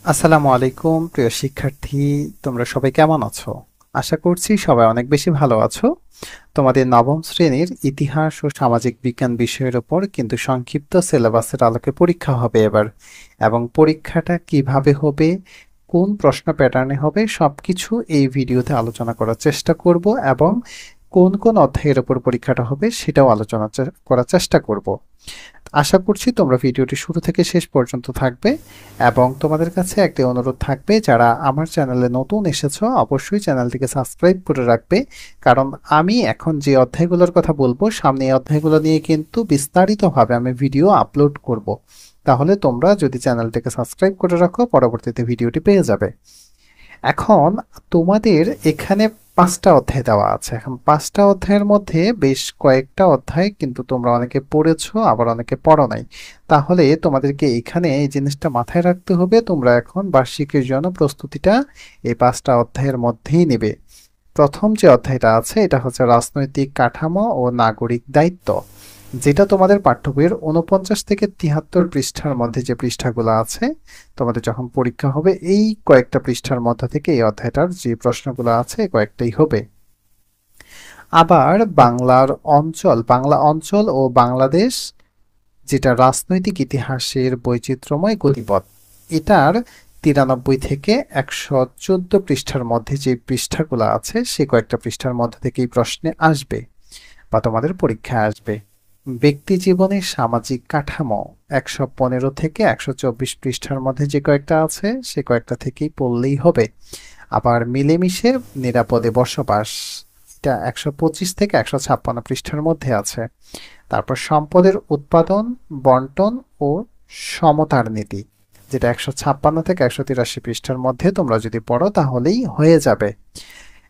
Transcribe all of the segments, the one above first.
আসসালামু আলাইকুম প্রিয় শিক্ষার্থী, তোমরা সবাই কেমন আছো? আশা করছি সবাই অনেক বেশি ভালো আছো। তোমাদের নবম শ্রেণীর ইতিহাস ও সামাজিক বিজ্ঞান বিষয়ের উপর কিন্তু সংক্ষিপ্ত সিলেবাসের আলোকে পরীক্ষা হবে এবার, এবং পরীক্ষাটা কিভাবে হবে, কোন প্রশ্ন প্যাটার্নে হবে সবকিছু এই ভিডিওতে আলোচনা করার চেষ্টা করব, এবং কোন কোন অধ্যায়ের উপর পরীক্ষাটা হবে সেটাও আলোচনা করার চেষ্টা করব। আশা করছি তোমরা ভিডিওটি শুরু থেকে শেষ পর্যন্ত থাকবে, এবং তোমাদের কাছে একটি অনুরোধ থাকবে, যারা আমার চ্যানেলে নতুন এসেছো অবশ্যই চ্যানেলটিকে সাবস্ক্রাইব করে রাখবে। কারণ আমি এখন যে অধ্যায়গুলোর কথা বলবো সামনে এই অধ্যায়গুলো নিয়ে কিন্তু বিস্তারিতভাবে আমি ভিডিও আপলোড করব। তাহলে তোমরা যদি চ্যানেলটিকে সাবস্ক্রাইব করে রাখো পরবর্তীতে ভিডিওটি পেয়ে যাবে। এখন তোমাদের এখানে 5টা অধ্যায় দেওয়া আছে। এখন 5টা অধ্যায়ের মধ্যে বেশ কয়েকটা অধ্যায় কিন্তু তোমরা অনেকে পড়েছো, আবার অনেকে পড়ো নাই। তাহলে তোমাদেরকে এখানে এই জিনিসটা মাথায় রাখতে হবে, তোমরা এখন বার্ষিকের জন্য প্রস্তুতিটা এই 5টা অধ্যায়ের মধ্যেই নেবে। প্রথম যে অধ্যায়টা আছে এটা হচ্ছে রাজনৈতিক কাঠামো ও নাগরিক দায়িত্ব, যেটা তোমাদের পাঠ্য বইয়ের 49 থেকে 73 পৃষ্ঠার মধ্যে যে পৃষ্ঠাগুলো আছে, তোমাদের যখন পরীক্ষা হবে এই কয়েকটা পৃষ্ঠার মধ্যে থেকে এই অধ্যায়টার যে প্রশ্নগুলো আছে কয়েকটাই হবে। আবার বাংলা অঞ্চল ও বাংলাদেশ, যেটা রাজনৈতিক ইতিহাসের বৈচিত্র্যময় গতিপথ, এটার 93 থেকে 114 পৃষ্ঠার মধ্যে যে পৃষ্ঠাগুলো আছে সে কয়েকটা পৃষ্ঠার মধ্যে থেকেই প্রশ্নে আসবে বা তোমাদের পরীক্ষায় আসবে। ব্যক্তি জীবনের সামাজিক কাঠামো 115 থেকে 124 পৃষ্ঠার মধ্যে যে কয়েকটা আছে সে কয়েকটা থেকেই পড়লেই হবে। আবার মিলেমিশে নিরাপদে বসবাস, এটা 125 থেকে 156 পৃষ্ঠার মধ্যে আছে। তারপর সম্পদের উৎপাদন, বন্টন ও সমতার নীতি, যেটা 156 থেকে 183 পৃষ্ঠার মধ্যে তোমরা যদি পড়ো তাহলেই হয়ে যাবে।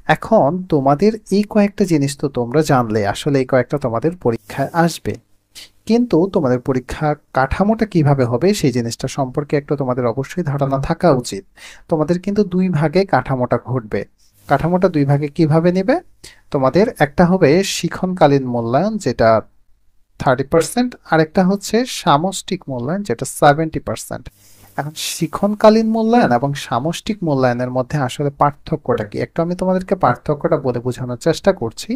এখন তোমাদের এই কয়েকটা জিনিস তো তোমরা জানলে, আসলে এই কয়েকটা তোমাদের পরীক্ষায় আসবে, কিন্তু তোমাদের পরীক্ষা কাঠামোটা কিভাবে হবে সেই জিনিসটা সম্পর্কে একটা তোমাদের অবশ্যই ধারণা থাকা উচিত। তোমাদের কিন্তু দুই ভাগে কাঠামোটা ঘটবে। কাঠামোটা দুই ভাগে কিভাবে নেবে? তোমাদের একটা হবে শিক্ষণকালীন মূল্যায়ন, যেটা 30%, আরেকটা হচ্ছে সামষ্টিক মূল্যায়ন, যেটা 70%। এখন শিক্ষণকালীন মূল্যায়ন এবং সামষ্টিক মূল্যায়নের মধ্যে আসলে পার্থক্যটা কি, একটু আমি তোমাদেরকে পার্থক্যটা বলে বোঝানোর চেষ্টা করছি।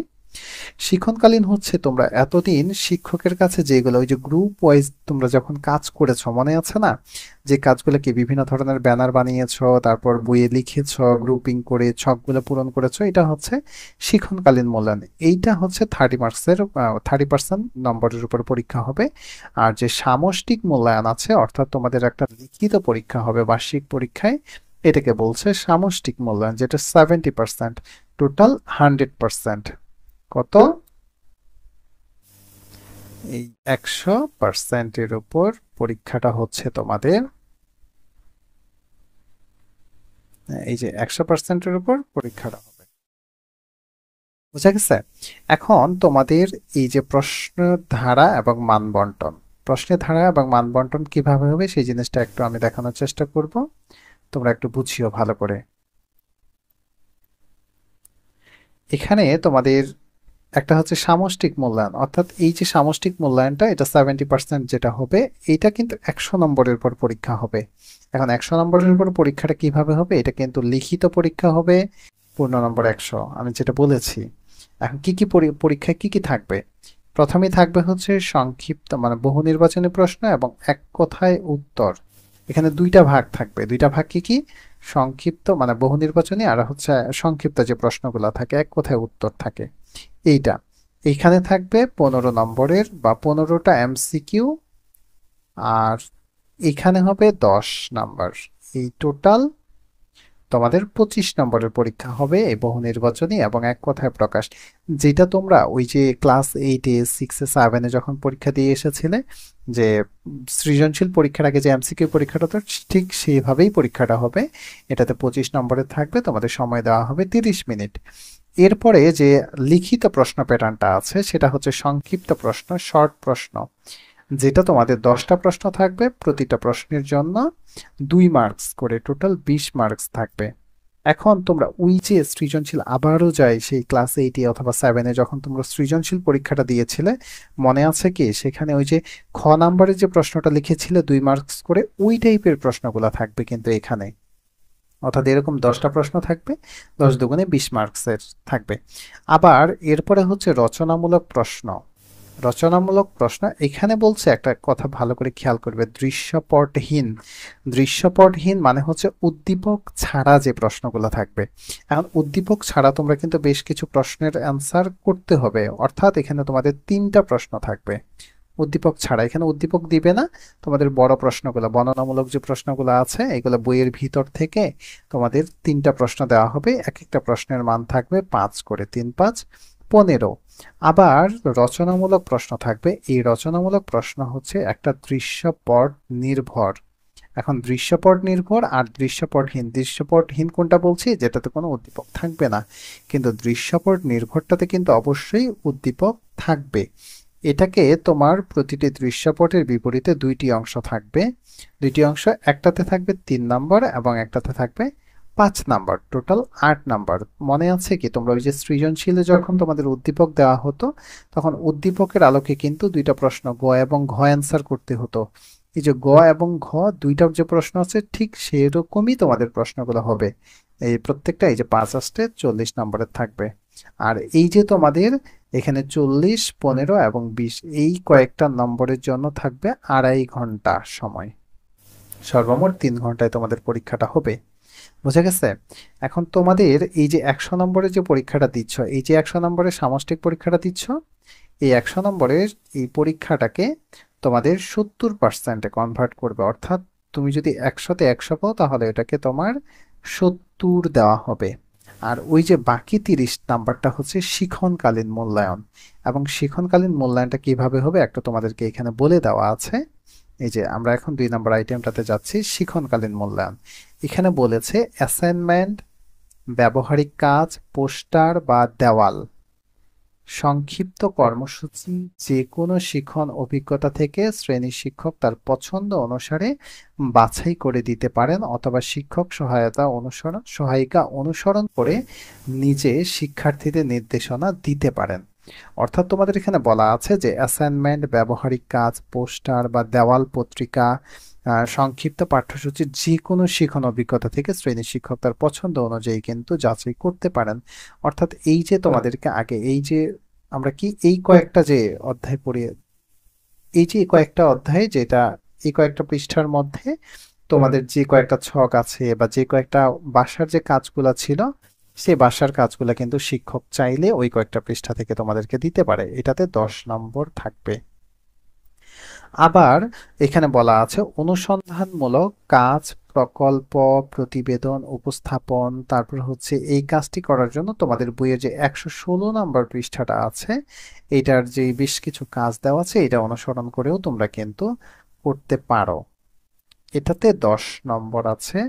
শিক্ষণকালীন হচ্ছে তোমরা এতদিন শিক্ষকের কাছে যেগুলো, ওই যে গ্রুপ ওয়াইজ তোমরা যখন কাজ করেছো মনে আছে না, যে কাজগুলোকে বিভিন্ন ধরনের ব্যানার বানিয়েছো, তারপর বইয়ে লিখেছো, গ্রুপিং করে ছকগুলো পূরণ করেছো, এটা হচ্ছে শিক্ষণকালীন মূল্যায়ন। এইটা হচ্ছে 30% নম্বরের উপর পরীক্ষা হবে। আর যে সামষ্টিক মূল্যায়ন আছে, অর্থাৎ তোমাদের একটা লিখিত পরীক্ষা হবে বার্ষিক পরীক্ষায়, এটাকে বলছে সামষ্টিক মূল্যায়ন, যেটা 70%, টোটাল 100%। কত? এই 100%-এর উপর পরীক্ষাটা হচ্ছে তোমাদের, এই যে 100%-এর উপর পরীক্ষাটা হবে। বুঝা গেছে? এখন তোমাদের এই যে প্রশ্ন ধারা এবং মান বন্টন, প্রশ্নের ধারা এবং মান বন্টন কিভাবে হবে সেই জিনিসটা একটু আমি দেখানোর চেষ্টা করব, তোমরা একটু বুঝিও ভালো করে। এখানে তোমাদের একটা হচ্ছে সামষ্টিক মূল্যায়ন, অর্থাৎ এই যে সামষ্টিক মূল্যায়নটা এটা 70% যেটা হবে, এইটা কিন্তু 100 নম্বরের উপর পরীক্ষা হবে। এখন 100 নম্বরের উপর পরীক্ষাটা কিভাবে হবে, এটা কিন্তু লিখিত পরীক্ষা হবে, পূর্ণ নম্বর 100, আমি যেটা বলেছি। এখন কি কি পরীক্ষায় কি কি থাকবে? প্রথমেই থাকবে হচ্ছে সংক্ষিপ্ত মানে বহু নির্বাচনী প্রশ্ন এবং এক কথায় উত্তর। এখানে দুইটা ভাগ থাকবে, দুইটা ভাগ কি কি? সংক্ষিপ্ত মানে বহু নির্বাচনী, আর হচ্ছে সংক্ষিপ্ত যে প্রশ্নগুলো থাকে এক কথায় উত্তর থাকে এইটা। এইখানে থাকবে 15 নম্বরের বা 15টা এমসিকিউ, আর এখানে হবে 10 নাম্বার। এই টোটাল তোমাদের 25 নম্বরের পরীক্ষা হবে এই বহু নির্বাচনী এবং এক কথায় প্রকাশ, যেটা তোমরা ওই যে ক্লাস 8-এ 6-এ 7-এ যখন পরীক্ষা দিয়ে এসেছিলে, যে সৃজনশীল পরীক্ষার আগে যে এমসিকিউ পরীক্ষাটা, তো ঠিক সেইভাবেই পরীক্ষাটা হবে। এটাতে 25 নম্বরের থাকবে, তোমাদের সময় দেওয়া হবে 30 মিনিট। এরপরে যে লিখিত প্রশ্ন প্যাটার্নটা আছে সেটা হচ্ছে সংক্ষিপ্ত প্রশ্ন, শর্ট প্রশ্ন, যেটা তোমাদের 10টা প্রশ্ন থাকবে, প্রতিটা প্রশ্নের জন্য 2 মার্কস করে, টোটাল 20 মার্কস থাকবে। এখন তোমরা ওই যে সৃজনশীল আবারও যাই সেই ক্লাস 8 অথবা 7 যখন তোমরা সৃজনশীল পরীক্ষাটা দিয়েছিলে, মনে আছে কি সেখানে ওই যে খ নাম্বারের যে প্রশ্নটা লিখেছিলে 2 মার্কস করে, ওই টাইপের প্রশ্নগুলো থাকবে কিন্তু এখানে। অর্থাৎ এরকম 10টা প্রশ্ন থাকবে, 10 দুগুণে 20 মার্কসের থাকবে। আবার এরপরে হচ্ছে রচনামূলক প্রশ্ন। রচনামূলক প্রশ্ন এখানে বলছে একটা কথা ভালো করে খেয়াল করবে, দৃশ্যপটহীন। দৃশ্যপটহীন মানে হচ্ছে উদ্দীপক ছাড়া যে প্রশ্নগুলো থাকবে। এখন উদ্দীপক ছাড়া তোমরা কিন্তু বেশ কিছু প্রশ্নের অ্যান্সার করতে হবে, অর্থাৎ এখানে তোমাদের 3টা প্রশ্ন থাকবে উদ্দীপক ছাড়া। এখানে উদ্দীপক দিবে না, তোমাদের বড় প্রশ্নগুলো বর্ণনামূলক যে প্রশ্নগুলো আছে এগুলো বইয়ের ভিতর থেকে তোমাদের 3টা প্রশ্ন দেওয়া হবে, এক একটা প্রশ্নের মান থাকবে 5 করে, 3 5 15। আবার রচনামূলক প্রশ্ন থাকবে, এই রচনামূলক প্রশ্ন হচ্ছে একটা দৃশ্যপট নির্ভর। এখন দৃশ্যপট নির্ভর আর দৃশ্যপটহীন। দৃশ্যপটহীন কোনটা বলছি, যেটাতে কোনো উদ্দীপক থাকবে না, কিন্তু দৃশ্যপট নির্ভরটাতে কিন্তু অবশ্যই উদ্দীপক থাকবে। এটাকে তোমার প্রতিটি দৃশ্যপটের বিপরীতে 2টি অংশ থাকবে, 2টি অংশ, একটাতে থাকবে 3 নাম্বার এবং একটাতে থাকবে 5 নাম্বার, টোটাল 8 নাম্বার। মনে আছে কি তোমরা ওই যে সৃজনশীলে যখন তোমাদের উদ্দীপক দেওয়া হতো তখন উদ্দীপকের আলোকে কিন্তু 2টা প্রশ্ন গ এবং ঘ অ্যান্সার করতে হতো। এই যে গ এবং ঘ 2টার যে প্রশ্ন আছে ঠিক সেরকমই তোমাদের প্রশ্নগুলো হবে। এই প্রত্যেকটা এই যে 5 আসতে 40 নম্বরের থাকবে। আর এই যে তোমাদের এখানে 40 15 এবং 20 এই কয়েকটা নম্বরের জন্য থাকবে 2.5 ঘন্টা সময়। সর্বমোট 3 ঘন্টায় তোমাদের পরীক্ষাটা হবে। বুঝা গেছে? এখন তোমাদের এই যে 100 নম্বরের যে পরীক্ষাটা দিচ্ছ, এই যে 100 নম্বরের সামষ্টিক পরীক্ষাটা দিচ্ছ, এই 100 নম্বরের এই পরীক্ষাটাকে তোমাদের 70%-এ কনভার্ট করবে। অর্থাৎ তুমি যদি 100-তে 100 পাও তাহলে এটাকে তোমার 70 দেওয়া হবে। আর ওই যে বাকি 30 নাম্বারটা হচ্ছে শিক্ষণকালীন মূল্যায়ন। এবং শিক্ষণকালীন মূল্যায়নটা কিভাবে হবে একটা তোমাদেরকে এখানে বলে দেওয়া আছে। এই যে আমরা এখন 2 নম্বর আইটেমটাতে যাচ্ছি, শিক্ষণকালীন মূল্যায়ন। এখানে বলেছে অ্যাসাইনমেন্ট, ব্যবহারিক কাজ, পোস্টার বা দেওয়াল, সংক্ষিপ্ত কর্মসূচি, যে কোনো শিক্ষণ অভিজ্ঞতা থেকে শ্রেণী শিক্ষক তার পছন্দ অনুসারে বাছাই করে দিতে পারেন অথবা শিক্ষক সহায়িকা অনুসরণ করে নিজে শিক্ষার্থীদের নির্দেশনা দিতে পারেন। অর্থাৎ তোমাদের এখানে বলা আছে যে অ্যাসাইনমেন্ট, ব্যবহারিক কাজ, পোস্টার বা দেওয়াল পত্রিকা, সংক্ষিপ্ত পাঠ্যসূচির যে কোনো শিক্ষণ অভিজ্ঞতা থেকে শ্রেণী শিক্ষক তার পছন্দ অনুযায়ী কিন্তু যাচাই করতে পারেন। অর্থাৎ এই যে তোমাদেরকে আগে এই যে আমরা কি এই কয়েকটা যে অধ্যায় পড়ি, এই যে কয়েকটা অধ্যায় যেটা এই কয়েকটা পৃষ্ঠার মধ্যে তোমাদের যে কয়েকটা ছক আছে বা যে কয়েকটা বাসার যে কাজগুলা ছিল, সেই বাসার কাজগুলা কিন্তু শিক্ষক চাইলে ওই কয়েকটা পৃষ্ঠা থেকে তোমাদেরকে দিতে পারে, এটাতে 10 নম্বর থাকবে। আবার এখানে বলা আছে অনুসন্ধানমূলক কাজ, প্রকল্প, প্রতিবেদন উপস্থাপন, তারপর হচ্ছে এই কাজটি করার জন্য তোমাদের বইয়ের যে 116 নম্বর পৃষ্ঠাটা আছে এটার যে বেশ কিছু কাজ দেওয়া আছে এটা অনুসরণ করেও তোমরা কিন্তু করতে পারো, এটাতে 10 নম্বর আছে।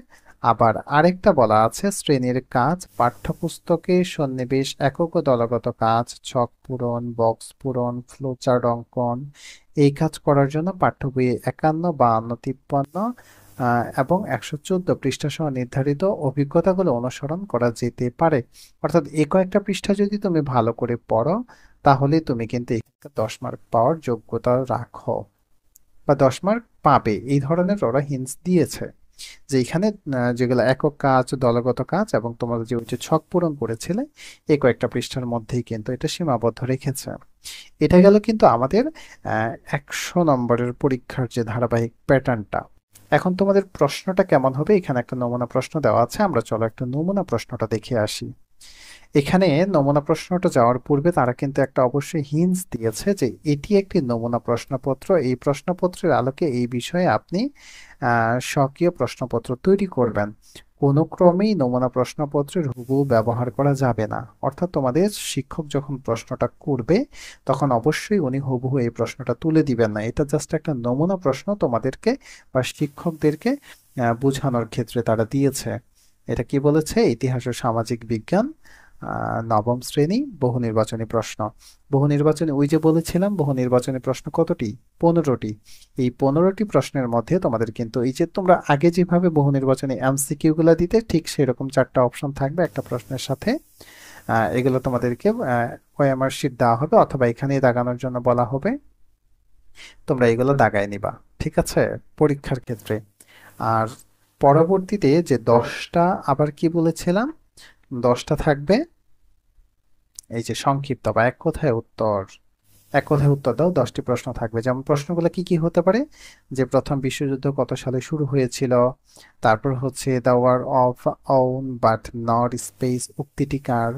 আবার আরেকটা বলা আছে শ্রেণীর কাজ, পাঠ্যপুস্তকে সন্নিবেশ, একক ও দলগত কাজ, ছক পূরণ, বক্স পূরণ, ফ্লোচার্ট অঙ্কন, এই কাজ করার জন্য পাঠ্য বইয়ে 51, 52, 53 এবং 114 পৃষ্ঠা সহ নির্ধারিত অভিজ্ঞতাগুলো অনুসরণ করা যেতে পারে। অর্থাৎ এই কয়েকটা পৃষ্ঠা যদি তুমি ভালো করে পড়ো তাহলে তুমি কিন্তু এখানে 10 মার্ক পাওয়ার যোগ্যতা রাখো বা 10 মার্ক পাবে, এই ধরনের ওরা হিন্টস দিয়েছে যে এখানে যেগুলো একক কাজ, দলগত কাজ এবং তোমরা যে ওই যে ছক পূরণ করেছিলে এই কয়েকটা পৃষ্ঠার মধ্যেই কিন্তু এটা সীমাবদ্ধ রেখেছে। এটা গেল কিন্তু আমাদের 100 নম্বরের পরীক্ষার যে ধারাবাহিক প্যাটার্নটা। এখন তোমাদের প্রশ্নটা কেমন হবে, এখানে একটা নমুনা প্রশ্ন দেওয়া আছে, আমরা চলো একটা নমুনা প্রশ্নটা দেখে আসি। এখানে নমুনা প্রশ্নটা যাওয়ার পূর্বে তারা কিন্তু একটা অবশ্যই হিন্টস দিয়েছে যে এটি একটি নমুনা প্রশ্নপত্র, এই প্রশ্নপত্রের আলোকে এই বিষয়ে আপনি স্বকীয় প্রশ্নপত্র তৈরি করবেন। কোনো ক্রমেই নমুনা প্রশ্নপত্রের হুবহু ব্যবহার করা যাবে না। অর্থাৎ তোমাদের শিক্ষক যখন প্রশ্নটা করবে তখন অবশ্যই উনি হুবহু এই প্রশ্নটা তুলে দিবেন না, এটা জাস্ট একটা নমুনা প্রশ্ন তোমাদেরকে বা শিক্ষকদেরকে বোঝানোর ক্ষেত্রে তারা দিয়েছে। এটা কি বলেছে, ইতিহাস ও সামাজিক বিজ্ঞান নবম শ্রেণী বহু নির্বাচনী প্রশ্ন। বহু নির্বাচনী, ওই যে বলেছিলাম বহু নির্বাচনী প্রশ্ন কতটি? 15টি। এই 15টি প্রশ্নের মধ্যে তোমাদের কিন্তু এই যে তোমরা আগে যেভাবে বহু নির্বাচনী এমসিকিউ গুলা দিতে, ঠিক সেরকম 4টা অপশন থাকবে একটা প্রশ্নের সাথে। এগুলো তোমাদেরকে ওএমআর শিট দেওয়া হবে, অথবা এখানেই দাগানোর জন্য বলা হবে, তোমরা এগুলো দাগায় নিবা, ঠিক আছে, পরীক্ষার ক্ষেত্রে। আর পরবর্তীতে যে 10টা, আবার কি বলেছিলাম, 10টা থাকবে এই যে সংক্ষিপ্ত বা এক কথায় উত্তর। এক কথায় উত্তর দাও, 10টি প্রশ্ন থাকবে। যেমন প্রশ্নগুলো কি কি হতে পারে, যে প্রথম বিশ্বযুদ্ধ কত সালে শুরু হয়েছিল, তারপর হচ্ছে the war of own but not space উক্তিটি কার,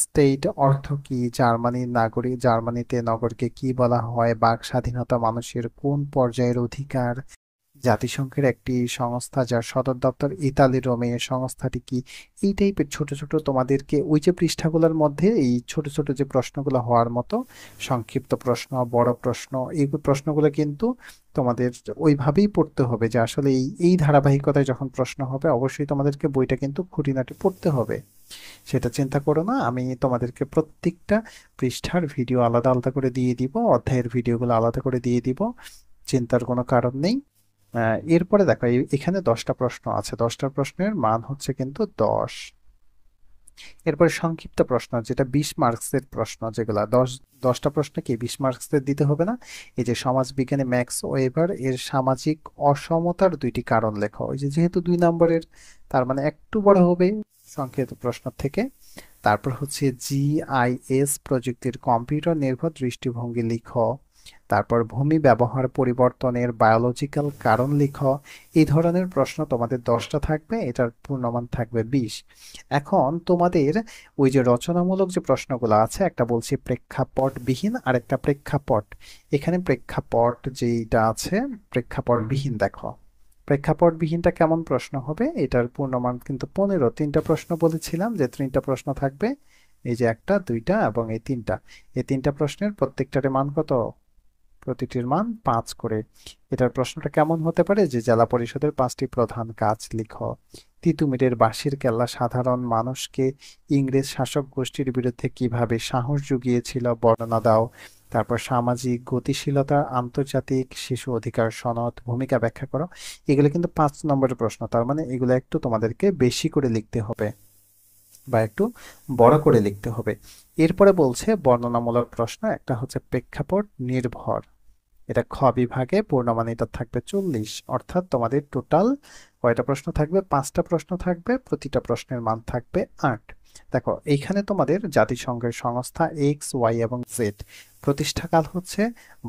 স্টেট অর্থ কি, জার্মানির নাগরিক, জার্মানিতে নগরকে কি বলা হয়, বাক স্বাধীনতা মানুষের কোন পর্যায়ের অধিকার, জাতিসংঘের একটি সংস্থা যার সদর দপ্তর ইতালির রোমে, এই সংস্থাটি কি। এই টাইপের ছোট ছোট তোমাদেরকে ওই যে পৃষ্ঠাগুলোর মধ্যে এই ছোট ছোট যে প্রশ্নগুলো হওয়ার মতো, সংক্ষিপ্ত প্রশ্ন, বড় প্রশ্ন, এই প্রশ্নগুলো কিন্তু তোমাদের ওইভাবেই পড়তে হবে, যে আসলে এই এই ধারাবাহিকতায় যখন প্রশ্ন হবে অবশ্যই তোমাদেরকে বইটা কিন্তু খুঁটিনাটি পড়তে হবে। সেটা চিন্তা করো না, আমি তোমাদেরকে প্রত্যেকটা পৃষ্ঠার ভিডিও আলাদা আলাদা করে দিয়ে দিব, অধ্যায়ের ভিডিওগুলো আলাদা করে দিয়ে দিব, চিন্তার কোনো কারণ নেই। এরপরে দেখো এখানে 10টা প্রশ্ন আছে, 10টা প্রশ্নের মান হচ্ছে কিন্তু 10। এরপরে সংক্ষিপ্ত প্রশ্ন, যেটা 20 মার্কসের প্রশ্ন, যেগুলা 10টা প্রশ্ন কি 20 মার্কসের দিতে হবে না। এই যে সমাজ বিজ্ঞানে ম্যাক্স ওয়েবার এর সামাজিক অসমতার 2টি কারণ লেখো, ওই যে যেহেতু 2 নম্বরের, তার মানে একটু বড় হবে সংক্ষিপ্ত প্রশ্ন থেকে। তারপর হচ্ছে জিআইএস প্রযুক্তির কম্পিউটার নির্ভর দৃষ্টিভঙ্গি লিখো। তারপর ভূমি ব্যবহার পরিবর্তনের বায়োলজিক্যাল কারণ লিখো। এই ধরনের প্রশ্ন তোমাদের 10টা থাকবে, এটার পূর্ণমান থাকবে 20। এখন তোমাদের ওই যে রচনামূলক যে প্রশ্নগুলো আছে, একটা বলছি প্রেক্ষাপটবিহীন আর একটা প্রেক্ষাপট। এখানে প্রেক্ষাপট যেটা আছে, প্রেক্ষাপটবিহীন দেখো, প্রেক্ষাপটবিহীনটা কেমন প্রশ্ন হবে, এটার পূর্ণমান কিন্তু 15। 3টা প্রশ্ন বলেছিলাম যে 3টা প্রশ্ন থাকবে, এই যে একটা, দুইটা এবং এই 3টা। এই 3টা প্রশ্নের প্রত্যেকটার মান কত? প্রতিটির মান 5 করে। এটার প্রশ্নটা কেমন হতে পারে, যে জেলা পরিষদের 5টি প্রধান কাজ লিখো। তিতুমিরের বাঁশির কেল্লা সাধারণ মানুষকে ইংরেজ শাসক গোষ্ঠীর বিরুদ্ধে কিভাবে সাহস জুগিয়েছিল বর্ণনা দাও। তারপর সামাজিক গতিশীলতা, আন্তর্জাতিক শিশু অধিকার সনদ ভূমিকা ব্যাখ্যা করো। এগুলো কিন্তু 5 নম্বরের প্রশ্ন, তার মানে এগুলো একটু তোমাদেরকে বেশি করে লিখতে হবে বা একটু বড় করে লিখতে হবে। এরপরে বলছে বর্ণনামূলক প্রশ্ন, একটা হচ্ছে প্রেক্ষাপট নির্ভর, এটা খ বিভাগে পূর্ণমানিত থাকবে 40, অর্থাৎ তোমাদের টোটাল কয়টা প্রশ্ন থাকবে? 5টা প্রশ্ন থাকবে, প্রতিটা প্রশ্নের মান থাকবে 8। দেখো এইখানে তোমাদের জাতিসংঘের সংস্থা এক্স ওয়াই এবং জেড, প্রতিষ্ঠাকাল হচ্ছে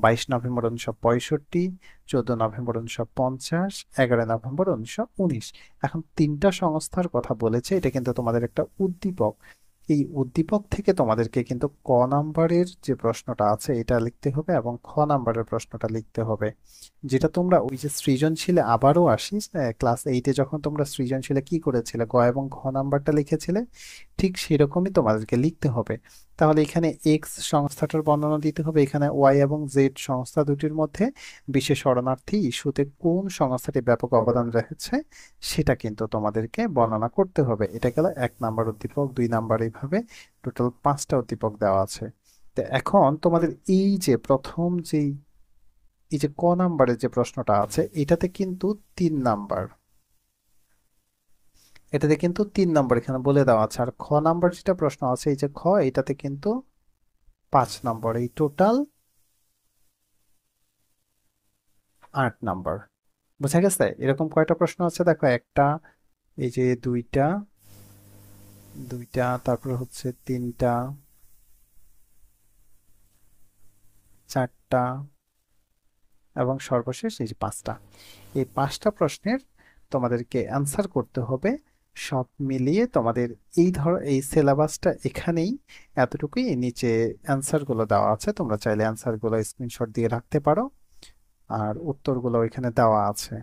22 নভেম্বর 1965, 14 নভেম্বর 1950, 11 নভেম্বর 1919। এখন 3টা সংস্থার কথা বলেছে, এটা কিন্তু তোমাদের একটা উদ্দীপক। এই উদ্দীপক থেকে তোমাদেরকে কিন্তু ক নাম্বারের যে প্রশ্নটা আছে এটা লিখতে হবে এবং খ নাম্বারের প্রশ্নটা লিখতে হবে, যেটা তোমরা ওই যে সৃজনশীলে আবারও আসিস, ক্লাস 8-এ যখন তোমরা সৃজনশীলে কি করেছিলে, গ এবং ঘ নাম্বারটা লিখেছিলে, ঠিক সেরকমই তোমাদেরকে লিখতে হবে। তাহলে এখানে এক্স সংস্থাটার বর্ণনা দিতে হবে, এখানে ওয়াই এবং জেড সংস্থা দুটির মধ্যে বিশেষ শরণার্থী ইস্যুতে কোন সংস্থাটি ব্যাপক অবদান রেখেছে সেটা কিন্তু তোমাদেরকে বর্ণনা করতে হবে। এটা গেল 1 নাম্বার উদ্দীপক, 2 নাম্বার, এইভাবে টোটাল 5টা উদ্দীপক দেওয়া আছে। তো এখন তোমাদের এই যে প্রথম যেই এই যে ক নাম্বারের যে প্রশ্নটা আছে, এটাতে কিন্তু 3 নাম্বার, এটাতে কিন্তু 3 নাম্বার এখানে বলে দেওয়া আছে। আর খ নাম্বার যেটা প্রশ্ন আছে, এই যে খ, এটাতে কিন্তু 5 নম্বর, এই টোটাল 8 নাম্বার। বুঝা গেছে? এরকম কয়টা প্রশ্ন আছে দেখো, একটা, এই যে দুইটা, তারপর হচ্ছে তিনটা, 4টা এবং সর্বশেষ এই যে 5টা। এই 5টা প্রশ্নের তোমাদেরকে অ্যান্সার করতে হবে। সব মিলিয়ে তোমাদের এই সিলেবাসটা এখানেই, এতটুকুই। নিচে অ্যান্সারগুলো দেওয়া আছে, তোমরা চাইলে অ্যান্সারগুলো স্ক্রিনশট দিয়ে রাখতে পারো, আর উত্তরগুলো এখানে দেওয়া আছে।